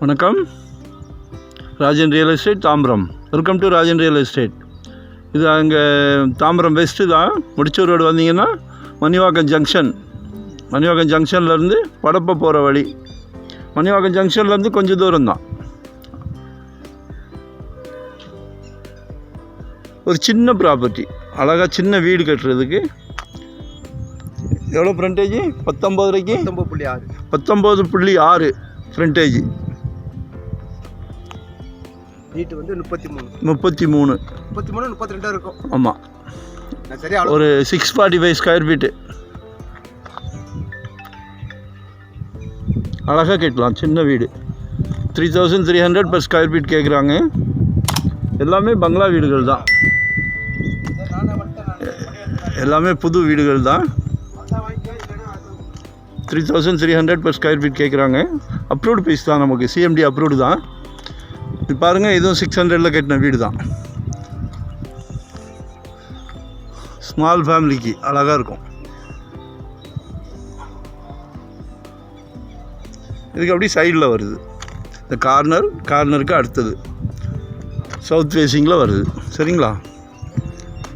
வணக்கம். Rajan real estate Tambaram. Welcome to Rajan real estate. இது அங்கே தாம்பரம் வெஸ்ட்டு தான். முடிச்சூர் ரோடு வந்தீங்கன்னா மணிவாக்கம் ஜங்ஷன்லேருந்து படப்பை போகிற வழி. மணிவாக்கம் ஜங்ஷன்லேருந்து கொஞ்சம் தூரம் தான். ஒரு சின்ன ப்ராப்பர்ட்டி, அழகாக சின்ன வீடு கட்டுறதுக்கு. எவ்வளோ ஃப்ரண்டேஜ்? 19.6 ஃப்ரண்டேஜ். நீட்டு வந்து 33 32 இருக்கும். ஆமாம், ஒரு 645 ஸ்கொயர் ஃபீட்டு. அழகாக கட்டலாம். சின்ன வீடு 3300 per ஸ்கொயர் ஃபீட் கேட்குறாங்க. எல்லாமே பங்களா வீடுகள் தான், எல்லாமே புது வீடுகள் தான். 3300 per ஸ்கொயர் ஃபீட் கேட்குறாங்க. அப்ரூவ்டு பீஸ் தான், நமக்கு சிஎம்டி அப்ரூவ்டு தான். இது பாருங்கள், இதுவும் 600 கட்டின வீடு தான். ஸ்மால் ஃபேமிலிக்கு அழகாக இருக்கும். இதுக்கு அப்படி சைடில் வருது. இந்த கார்னருக்கு அடுத்தது சவுத் ஃபேஸிங்கில் வருது. சரிங்களா?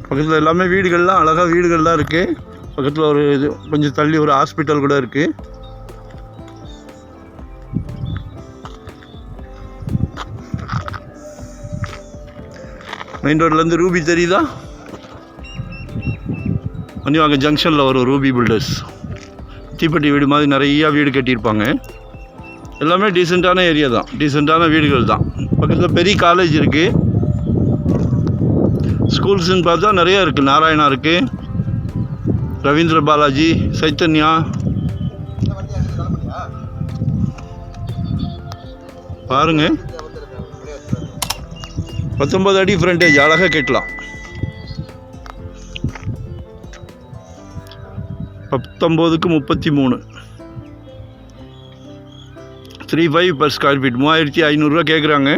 பக்கத்தில் எல்லாமே வீடுகள்லாம் அழகாக வீடுகள்லாம் இருக்குது. பக்கத்தில் ஒரு இது கொஞ்சம் தள்ளி ஒரு ஹாஸ்பிட்டல் கூட இருக்குது. மெயின் ரோட்லேருந்து ரூபி தெரியுதா? மணிவாக்கம் ஜங்ஷனில் வரும் ரூபி பில்டர்ஸ். தீப்பெட்டி வீடு மாதிரி நிறையா வீடு கட்டியிருப்பாங்க. எல்லாமே டீசெண்டான ஏரியா தான், டீசெண்டான வீடுகள் தான். பக்கத்தில் பெரிய காலேஜ் இருக்குது. ஸ்கூல்ஸுன்னு பார்த்தா நிறையா இருக்குது. நாராயணா இருக்குது, ரவீந்திர பாலாஜி, சைத்தன்யா. பாருங்க, 19 அடி ஃப்ரண்டேஜ் அழகாக கட்டலாம். 19க்கு 33 35 per ஸ்கொயர் ஃபீட். 3500 கேட்குறாங்க.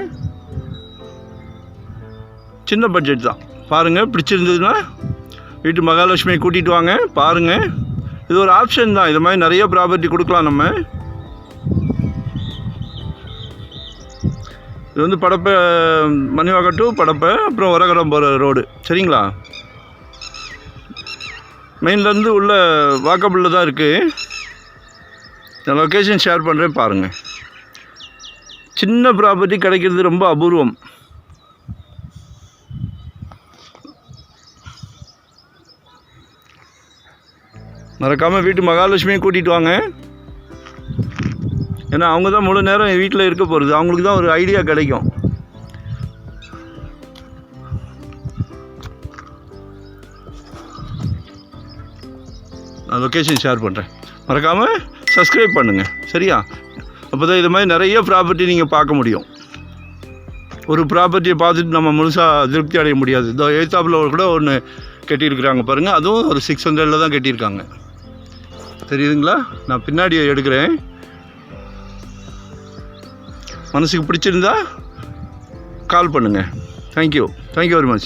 சின்ன பட்ஜெட் தான். பாருங்கள், பிடிச்சிருந்ததுன்னா வீட்டு மகாலட்சுமியை கூட்டிகிட்டு வாங்க. பாருங்கள், இது ஒரு ஆப்ஷன் தான். இது மாதிரி நிறைய ப்ராப்பர்ட்டி கொடுக்கலாம் நம்ம. இது வந்து படப்பை, மணிவாக்கம் டு படப்பை, அப்புறம் உரகடம் போகிற ரோடு. சரிங்களா? மெயின்லேருந்து உள்ள வாக்கபிளில் தான் இருக்குது. நான் லொக்கேஷன் ஷேர் பண்ணுறேன், பாருங்கள். சின்ன ப்ராப்பர்ட்டி கிடைக்கிறது ரொம்ப அபூர்வம். மறக்காமல் வீட்டு மகாலட்சுமியை கூட்டிகிட்டு வாங்க. ஏன்னா அவங்க தான் முழு நேரம் வீட்டில் இருக்க போகிறது. அவங்களுக்கு தான் ஒரு ஐடியா கிடைக்கும். நான் லொக்கேஷன் ஷேர் பண்ணுறேன். மறக்காமல் சப்ஸ்கிரைப் பண்ணுங்கள். சரியா? அப்போ தான் இது மாதிரி நிறைய ப்ராப்பர்ட்டி நீங்கள் பார்க்க முடியும். ஒரு ப்ராப்பர்ட்டியை பார்த்துட்டு நம்ம முழுசாக திருப்தி அடைய முடியாது. இந்த எழுத்தாப்பில் கூட ஒன்று கட்டியிருக்கிறாங்க பாருங்கள். அதுவும் ஒரு 600 தான் கட்டியிருக்காங்க. தெரியுதுங்களா? நான் பின்னாடி எடுக்கிறேன். மனசுக்கு பிடிச்சிருந்தா கால் பண்ணுங்கள். Thank you very much.